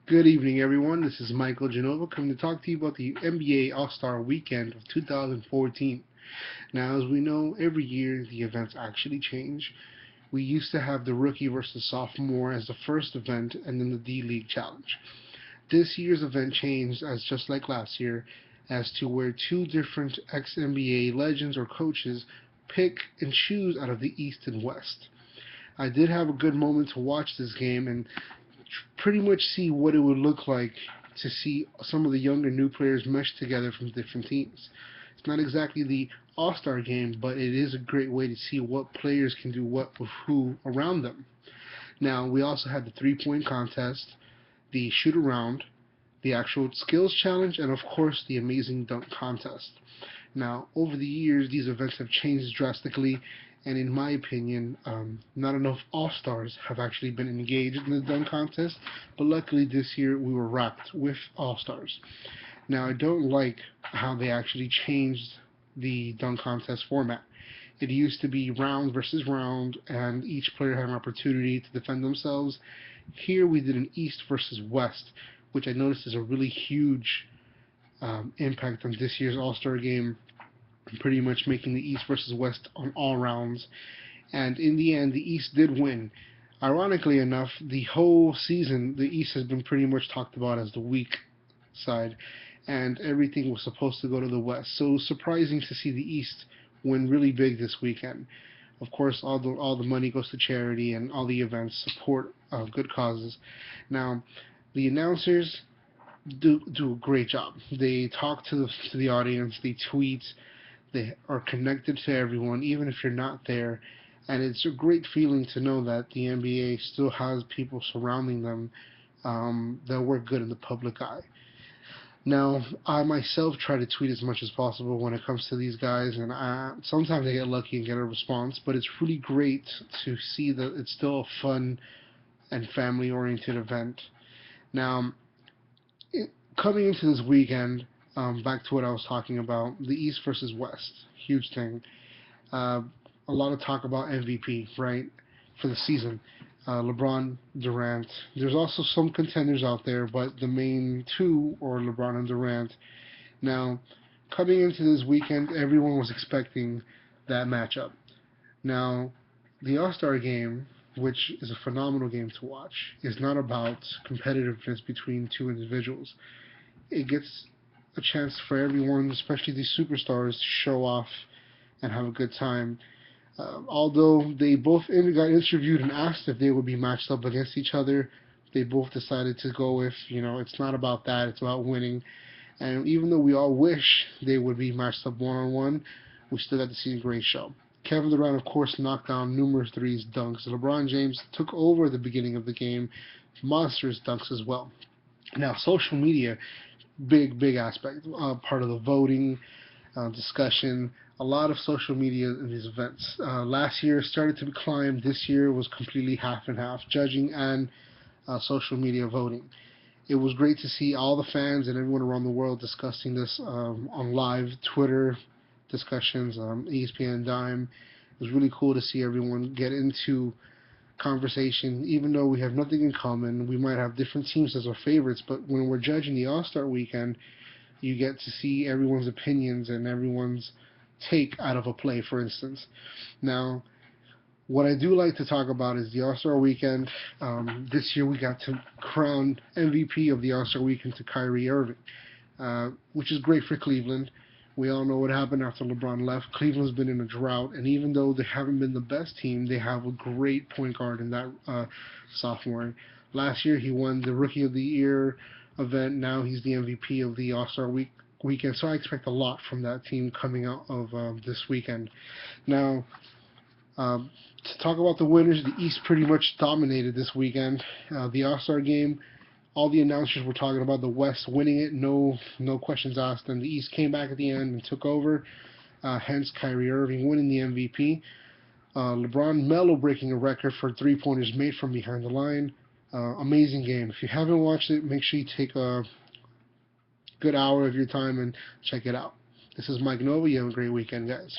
Good evening, everyone. This is Michael Genova coming to talk to you about the NBA All-Star Weekend of 2014. Now, as we know, every year the events actually change. We used to have the rookie versus sophomore as the first event and then the D-League Challenge. This year's event changed as just like last year as to where two different ex-NBA legends or coaches pick and choose out of the East and West. I did have a good moment to watch this game and pretty much see what it would look like to see some of the younger new players mesh together from different teams. It's not exactly the all-star game, but it is a great way to see what players can do what with who around them. Now, we also had the three-point contest, the shoot around, the actual skills challenge, and of course the amazing dunk contest. Now, over the years, these events have changed drastically, and in my opinion, not enough All Stars have actually been engaged in the dunk contest. But luckily, this year we were wrapped with All Stars. Now, I don't like how they actually changed the dunk contest format. It used to be round versus round, and each player had an opportunity to defend themselves. Here we did an East versus West, which I noticed is a really huge impact on this year's All Star game, pretty much making the East versus West on all rounds. And in the end, the East did win. Ironically enough, the whole season, the East has been pretty much talked about as the weak side, and everything was supposed to go to the West. So surprising to see the East win really big this weekend. Of course, all the money goes to charity, and all the events support good causes. Now, the announcers do a great job. They talk to the audience. They tweet. They are connected to everyone, even if you're not there. And it's a great feeling to know that the NBA still has people surrounding them that work good in the public eye. Now, I myself try to tweet as much as possible when it comes to these guys, and sometimes I get lucky and get a response, but it's really great to see that it's still a fun and family oriented event. Now, coming into this weekend, back to what I was talking about, the East versus West, huge thing. Uh, a lot of talk about MVP, right, for the season. LeBron, Durant. There's also some contenders out there, but the main two are LeBron and Durant. Now, coming into this weekend, everyone was expecting that matchup. Now, the All Star game, which is a phenomenal game to watch, is not about competitiveness between two individuals. It gets a chance for everyone, especially these superstars, to show off and have a good time. Although they both got interviewed and asked if they would be matched up against each other, they both decided to go with, it's not about that, it's about winning. And even though we all wish they would be matched up one on one, we still got to see a great show. Kevin Durant, of course, knocked down numerous threes, dunks. LeBron James took over the beginning of the game, monstrous dunks as well. Now, social media, big aspect, part of the voting, discussion, a lot of social media in these events. Last year started to climb. This year was completely half and half, judging and social media voting. It was great to see all the fans and everyone around the world discussing this on live Twitter discussions, ESPN Dime. It was really cool to see everyone get into conversation, even though we have nothing in common. We might have different teams as our favorites, but when we're judging the All Star weekend, you get to see everyone's opinions and everyone's take out of a play, for instance. Now, what I do like to talk about is the All Star Weekend. This year we got to crown MVP of the All Star Weekend to Kyrie Irving, which is great for Cleveland. We all know what happened after LeBron left. Cleveland's been in a drought, and even though they haven't been the best team, they have a great point guard in that sophomore. Last year he won the Rookie of the Year event. Now he's the MVP of the All Star weekend. So I expect a lot from that team coming out of this weekend. Now, to talk about the winners, the East pretty much dominated this weekend. The All Star game, all the announcers were talking about the West winning it, no questions asked, and the East came back at the end and took over. Hence, Kyrie Irving winning the MVP. LeBron Melo breaking a record for three-pointers made from behind the line. Amazing game. If you haven't watched it, make sure you take a good hour of your time and check it out. This is Mike Nova. You have a great weekend, guys.